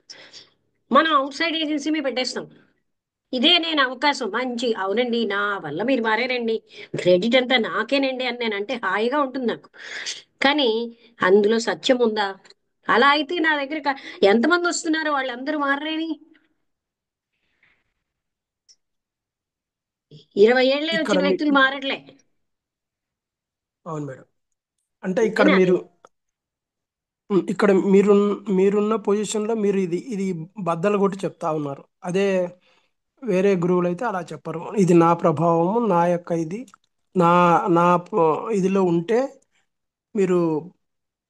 మనం అవుట్ సైడ్ ఏజెన్సీ మీద పెట్టేస్తాం. ఇదే నేను అవకాశం మంచి అవునండి నా వల్ల మీరు మారారండి, క్రెడిట్ అంతా నాకేనండి అని నేను అంటే హాయిగా ఉంటుంది నాకు. కానీ అందులో సత్యం ఉందా? అలా అయితే నా దగ్గర ఎంతమంది వస్తున్నారో వాళ్ళందరూ మారరేని. 20 ఏళ్లే ఇక్కడ వచ్చిన మీ వ్యక్తులు మారట్లే. అవును మేడం. అంటే ఇక్కడ అందుకనే అది. మీరు ఇక్కడ మీరున్న పొజిషన్లో మీరు ఇది బద్దలు కొట్టి చెప్తా ఉన్నారు. అదే వేరే గురువులు అయితే అలా చెప్పరు. ఇది నా ప్రభావము, నా యొక్క ఇది నా నా ఇదిలో ఉంటే మీరు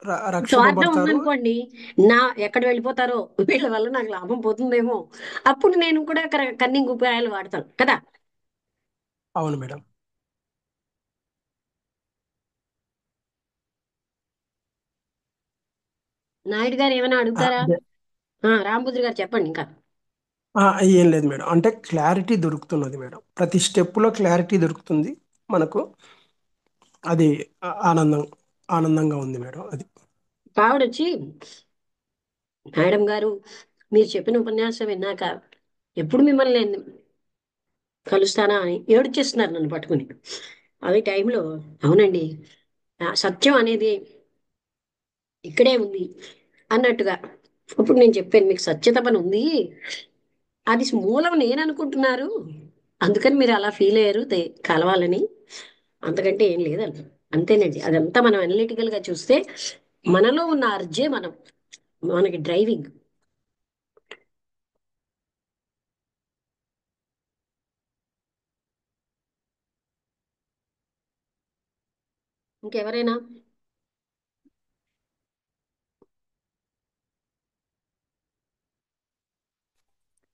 స్వార్థం రక్షింపబడతారు. ఉందనుకోండి, నా ఎక్కడ వెళ్ళిపోతారో వీళ్ళ వల్ల నాకు లాభం పోతుందేమో, అప్పుడు నేను కూడా కన్నింగ్ ఉపాయాలు వాడతాను కదా. అవును మేడం. నాయుడు గారు ఏమైనా అడుగుతారా? అదే. రాంబుద్రి గారు చెప్పండి ఇంకా. ఆ, ఏం లేదు మేడం. అంటే క్లారిటీ దొరుకుతున్నది మేడం. ప్రతి స్టెప్లో క్లారిటీ దొరుకుతుంది మనకు. అది ఆనందంగా ఉంది మేడం. అది ఆవిడొచ్చి, మేడం గారు మీరు చెప్పిన ఉపన్యాసం విన్నాక ఎప్పుడు మిమ్మల్ని నేను కలుస్తానా అని ఏడ్చేస్తున్నారు నన్ను పట్టుకుని. అదే టైంలో అవునండి, సత్యం అనేది ఇక్కడే ఉంది అన్నట్టుగా. ఇప్పుడు నేను చెప్పాను మీకు సత్యతపన ఉంది, అది మూలం నేను అనుకుంటున్నారు, అందుకని మీరు అలా ఫీల్ అయ్యారు కలవాలని, అంతకంటే ఏం లేదండి. అంతేనండి. అదంతా మనం అనలిటికల్ గా చూస్తే మనలో ఉన్న అర్జే మనకి డ్రైవింగ్. ఇంకెవరైనా?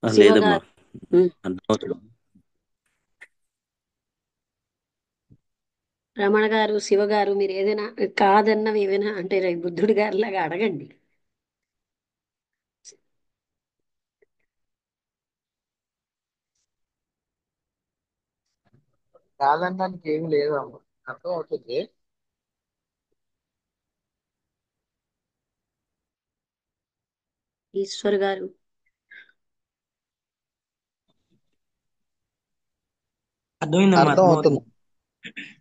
శివ లేదమ్మా, గారు. ఉమ్. అర్థమవుతుంది. రమణ గారు, శివ గారు, మీరు ఏదైనా కాదన్నవి ఏమైనా అంటే బుద్ధుడి గారి లాగా అడగండి. కాదనడానికి ఏం లేదమ్మా, అర్థం అవుతుంది. ఈశ్వర్ గారు. అర్థమైందమ్మా, అర్థం అవుతుంది. అర్థమవుతుంది.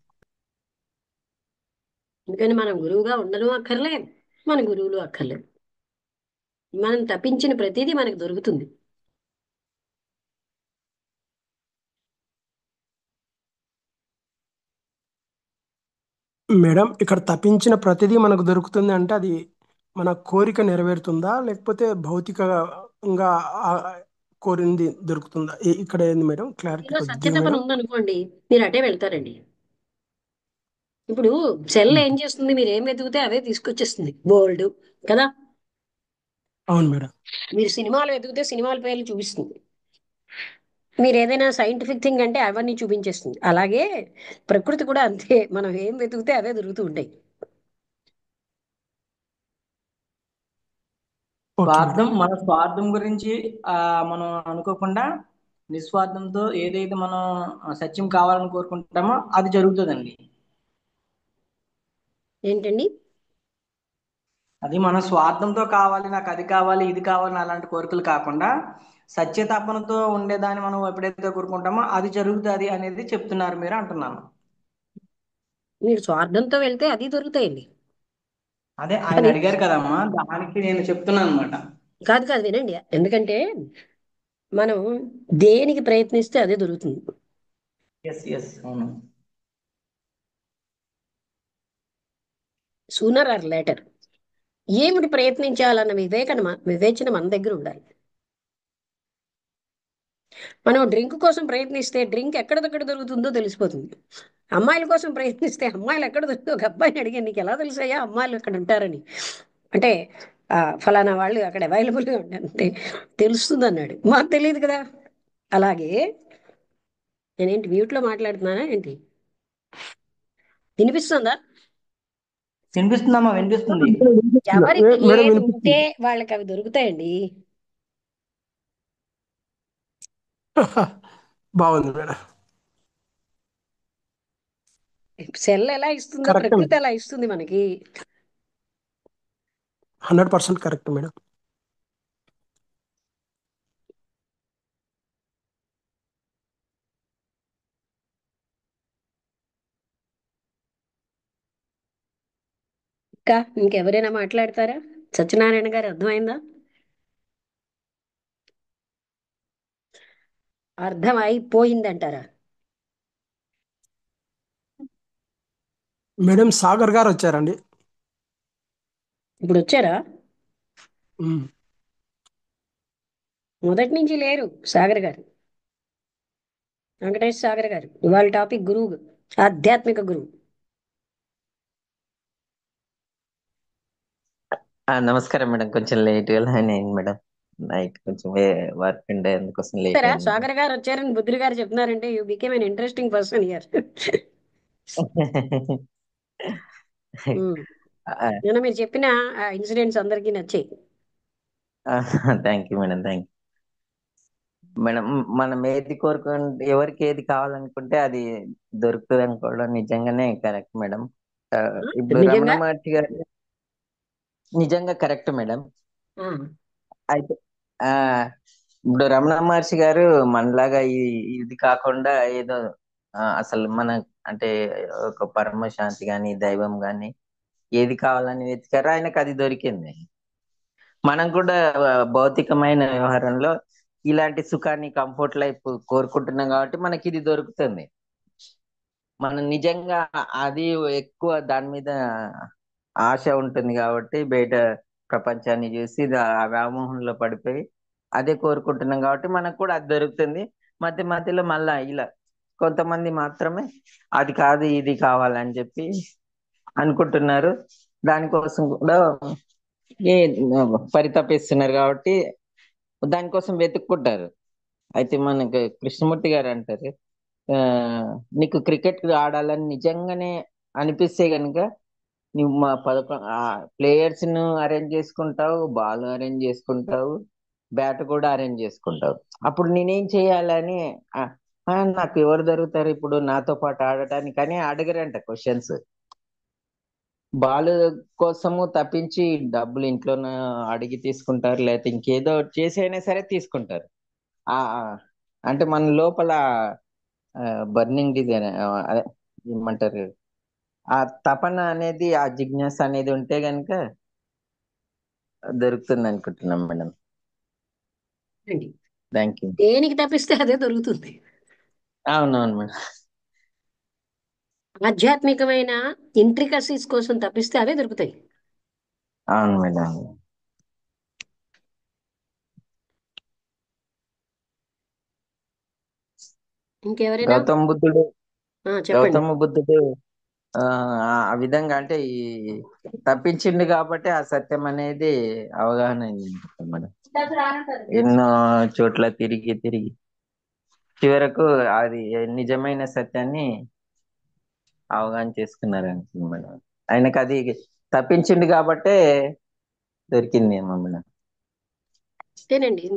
ఎందుకని మనం గురువుగా ఉండడం అక్కర్లేదు, మన గురువులు అక్కర్లేదు. మనం తప్పించిన ప్రతిదీ మనకు దొరుకుతుంది. మేడం, ఇక్కడ తప్పించిన ప్రతిదీ మనకు దొరుకుతుంది అంటే అది మన కోరిక నెరవేరుతుందా, లేకపోతే భౌతికంగా ఆ కోరింది దొరుకుతుందా? ఇక్కడ ఏంది మేడం, క్లారిటీ మీలో కొద్దిగా సత్యతపన మేడం. ఉందనుకోండి, మీరు అటే వెళ్తారండి. ఇప్పుడు సెల్ ఏం చేస్తుంది, మీరు ఏం వెతికితే అవే తీసుకొచ్చేస్తుంది బోల్డ్ కదా. అవును మేడం. మీరు సినిమాలు వెతికితే సినిమాల పేర్లు చూపిస్తుంది. మీరు ఏదైనా సైంటిఫిక్ థింగ్ అంటే అవన్నీ చూపించేస్తుంది. అలాగే ప్రకృతి కూడా అంతే, మనం ఏం వెతికితే అవే దొరుకుతూ ఉంటాయి. Okay madam. స్వార్థం, మన స్వార్థం గురించి మనం అనుకోకుండా నిస్వార్థంతో ఏదైతే మనం సత్యం కావాలని కోరుకుంటామో అది జరుగుతుందండి. ఏంటండి? అది మన స్వార్థంతో కావాలి, నాకు అది కావాలి ఇది కావాలి అలాంటి కోరికలు కాకుండా సత్యతపనతో ఉండేదాన్ని మనం ఎప్పుడైతే కోరుకుంటామో అది జరుగుతుంది అనేది చెప్తున్నారు మీరు అంటున్నాను. మీరు స్వార్థంతో వెళ్తే అది దొరుకుతాయండి. అదే ఆయన కానీ అడిగారు కదమ్మా, దానికి నేను చెప్తున్నాను అనమాట. కాదు కాదు, వినండి. ఎందుకంటే మనం దేనికి ప్రయత్నిస్తే అదే దొరుకుతుంది. ఎస్ ఎస్, అవును. సూనర్ ఆర్ లేటర్ ఏమిటి ప్రయత్నించాలన్న వివేచన మన దగ్గర ఉండాలి. మనం డ్రింక్ కోసం ప్రయత్నిస్తే డ్రింక్ ఎక్కడ దొరుకుతుందో తెలిసిపోతుంది. అమ్మాయిల కోసం ప్రయత్నిస్తే అమ్మాయిలు ఎక్కడ దొరుకుతుందో ఒక అబ్బాయిని అడిగాను, నీకు ఎలా తెలుసయ్యా అమ్మాయిలు అక్కడ ఉంటారని. అంటే ఫలానా వాళ్ళు అక్కడ అవైలబుల్గా ఉంటారంటే తెలుస్తుంది అన్నాడు. మాకు తెలియదు కదా. అలాగే నేనేంటి మ్యూట్లో మాట్లాడుతున్నానా ఏంటి? వినిపిస్తుందా? వినిపిస్తుందమ్మా, వినిపిస్తుంది. ఎవరికి మేడం ఏది ఉంటే వినిపిస్తుంది. వాళ్ళకి అవి దొరుకుతాయండి. బాగుంది మేడం. సెల్ ఎలా ఇస్తుందో కరెక్ట్ ప్రకృతి మేడం, ఎలా ఇస్తుంది మనకి. 100% కరెక్ట్ మేడం. ఇంకా ఇంకెవరైనా మాట్లాడతారా? సత్యనారాయణ గారు అర్థమైందా? అర్థం అయిపోయిందంటారా? మేడం సాగర్ గారు వచ్చారండి. ఇప్పుడు వచ్చారా? ఉమ్. మొదటి నుంచి లేరు సాగర్ గారు. వెంకటేష్ సాగర్ గారు ఇవాళ టాపిక్ గురువు, ఆధ్యాత్మిక గురువు. నమస్కారం మేడం, కొంచెం లేట్ గా జాయిన్ అయింది మేడం. నైట్ కొంచెం వర్క్ ఉండే అందుకోసం లేట్ సరే, అయింది మేడం. సాగర్ గారు వచ్చారని బుద్ధుడు గారు చెప్తున్నారంటే you became N interesting person here. నిన్న మీరు చెప్పిన ఇన్సిడెంట్స్ అందరికీ నచ్చాయి. Thank you madam, thank you madam. మనం ఏది కోరుకుంటే ఎవరికి ఏది కావాలనుకుంటే అది దొరుకుతుంది అనుకోవడం నిజంగానే కరెక్ట్ మేడం. ఇప్పుడు రమణ నిజంగా మహర్షి గారు నిజంగా కరెక్ట్ మేడం. ఆ, అయితే ఆ ఇప్పుడు రమణ మహర్షి గారు మనలాగా ఇది కాకుండా ఏదో అసలు మన అంటే ఒక పరమ శాంతి గాని దైవం గాని ఏది కావాలని వెతికారో ఆయనకు అది దొరికింది. మనం కూడా భౌతికమైన వ్యవహారంలో ఇలాంటి సుఖాన్ని కంఫర్ట్ లైఫ్ కోరుకుంటున్నాం కాబట్టి మనకి ఇది దొరుకుతుంది. మనం నిజంగా అది ఎక్కువ దాని మీద ఆశ ఉంటుంది కాబట్టి బయట ప్రపంచాన్ని చూసి ఆ వ్యామోహంలో పడిపోయి అదే కోరుకుంటున్నాం కాబట్టి మనకు కూడా అది దొరుకుతుంది. మధ్య మధ్యలో మళ్ళా ఇలా కొంతమంది మాత్రమే అది కాదు ఇది కావాలని చెప్పి అనుకుంటున్నారు. దానికోసం కూడా ఏ పరితపిస్తున్నారు కాబట్టి దానికోసం వెతుక్కుంటారు. అయితే మనకు కృష్ణమూర్తి గారు అంటారు, ఆ నీకు క్రికెట్ ఆడాలని నిజంగానే అనిపిస్తే గనుక నువ్వు మా ప్లేయర్స్ ను అరేంజ్ చేసుకుంటావు, బాల్ అరేంజ్ చేసుకుంటావు, బ్యాట్ కూడా అరేంజ్ చేసుకుంటావు. అప్పుడు నేనేం చేయాలని ఆ, నాకు ఎవరు దొరుకుతారు ఇప్పుడు నాతో పాటు ఆడటానికి అని అడగరంట క్వశ్చన్స్. బాల్ కోసము తప్పించి డబ్బులు ఇంట్లోనే అడిగి తీసుకుంటారు, లేకపోతే ఇంకేదో చేసి అయినా సరే తీసుకుంటారు. ఆ ఆ, అంటే మన లోపల బర్నింగ్ డిజైన్ అదే ఏమంటారు, ఆ తపన అనేది ఆ జిజ్ఞాస అనేది ఉంటే గనుక దొరుకుతుంది అనుకుంటున్నాం మేడం. అండి థ్యాంక్ యూ. దేనికి తప్పిస్తే అదే దొరుకుతుంది. అవునవును మేడం. ఆధ్యాత్మికమైన ఇంట్రికసీస్ కోసం తప్పిస్తే అవే దొరుకుతాయి. అవును మేడం. ఇంకెవరైనా గౌతమ బుద్ధుడు చెప్పండి. గౌతమ బుద్ధుడు ఆ ఆ విధంగా అంటే ఈ తప్పించిండు కాబట్టి ఆ సత్యం అనేది అవగాహన అయింది మేడం. ఎన్నో చోట్ల తిరిగి తిరిగి చివరకు అది నిజమైన సత్యాన్ని అవగాహన చేసుకున్నారు అనుకుంది మేడం. ఆయనకు అది తప్పించిండు కాబట్టే దొరికింది ఏమో మేడం. అంతేనండి.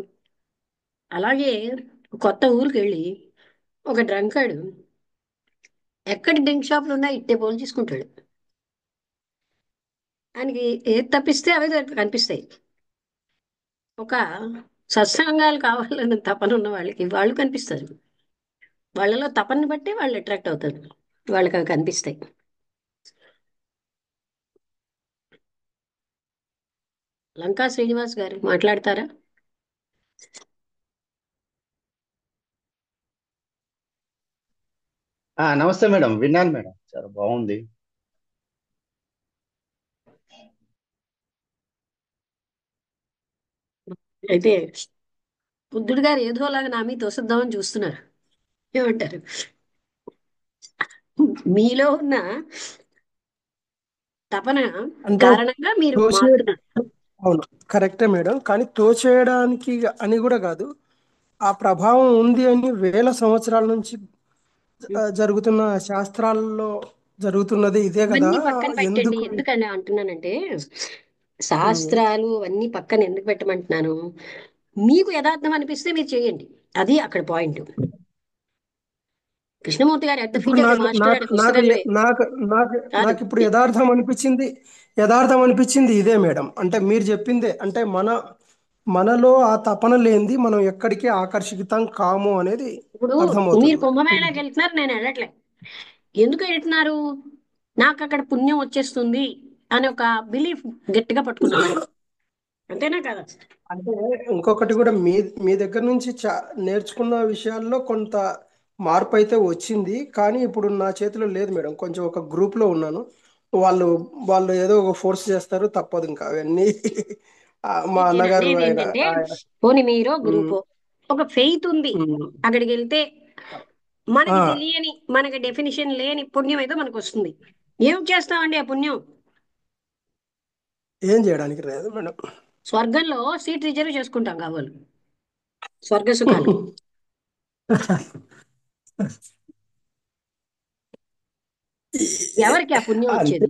అలాగే కొత్త ఊరికి వెళ్ళి ఒక డ్రంకర్డ్ ఎక్కడ డ్రింక్ షాపులు ఉన్నా ఇట్టే పోలు తీసుకుంటాడు. ఆయనకి ఏది తప్పిస్తే అవే కనిపిస్తాయి. ఒక సత్సంగాలు కావాలన్న తపన ఉన్న వాళ్ళకి వాళ్ళు కనిపిస్తారు. వాళ్ళలో తపనని బట్టి వాళ్ళు అట్రాక్ట్ అవుతారు, వాళ్ళకి అవి కనిపిస్తాయి. లంకా శ్రీనివాస్ గారు మాట్లాడతారా? నమస్తే మేడం, విన్నాను మేడం, చాలా బాగుంది. అయితే బుద్ధుడు గారు ఏదోలాగా నా మీద తోసిద్దామని చూస్తున్నారు. ఏమంటారు? మీలో ఉన్న తపన అంటే కారణంగా మీరు తోచే మారుతున్నారు. అవును, కరెక్టే మేడం. కానీ తోచేయడానికి అని కూడా కాదు, ఆ ప్రభావం ఉంది అని వేల సంవత్సరాల నుంచి జరుగుతున్న శాస్త్రాల్లో జరుగుతున్నది ఇదే కదా. ఇవన్నీ పక్కన పెట్టండి. ఎందుకు ఎందుకని అంటున్నానంటే ఉమ్, శాస్త్రాలు అన్నీ పక్కన ఎందుకు పెట్టమంటున్నాను, మీకు యథార్థం అనిపిస్తే మీరు చేయండి. అది అక్కడ పాయింట్. కృష్ణమూర్తి గారు ఎట్ ద ఇప్పుడు ఫీట్ ఆఫ్ ద నాకు మాస్టర్ నాకు అనే నాకు పుస్తకంలో నాకు నాకు కాదు. నాకు ఇప్పుడు యథార్థం అనిపించింది ఇదే మేడం. అంటే మీరు చెప్పిందే. అంటే మనలో ఆ తపన లేనిది మనం ఎక్కడికి ఆకర్షితం కాము అనేది ఇప్పుడు మీరు అర్థమవుతుంది. కుంభమేళాకి వెళ్తున్నారు, నేను వెళ్ళట్లే. ఎందుకు వెళ్తున్నారు? నాకు అక్కడ పుణ్యం వచ్చేస్తుంది అనే ఒక బిలీఫ్ గట్టిగా పట్టుకున్నారు. అంతేనా కదా? అంటే ఇంకొకటి కూడా మీ మీ దగ్గర నుంచి నేర్చుకున్న విషయాల్లో కొంత మార్పు అయితే వచ్చింది. కానీ ఇప్పుడు నా చేతిలో లేదు మేడం. కొంచెం ఒక గ్రూప్లో ఉన్నాను. వాళ్ళు వాళ్ళు ఏదో ఒక ఫోర్స్ చేస్తారు, తప్పదు ఇంకా అవన్నీ. మా నేను అన్నగారు అనేది ఆయన ఏంటంటే, ఆయన పోనీ మీరో ఉమ్, గ్రూపో ఒక ఫెయిత్ ఉంది, ఉమ్, అక్కడికి వెళ్తే ఆ, మనకి తెలియని, మనకి డెఫినిషన్ లేని పుణ్యం ఏదో మనకు వస్తుంది. ఏం చేస్తామండి ఆ పుణ్యం? ఏం చేయడానికి లేదు మేడం. స్వర్గంలో సీట్ రిజర్వ్ చేసుకుంటాం కావాలి, స్వర్గ సుఖాలు. ఎవరికి ఆ పుణ్యం అంతే వచ్చేది?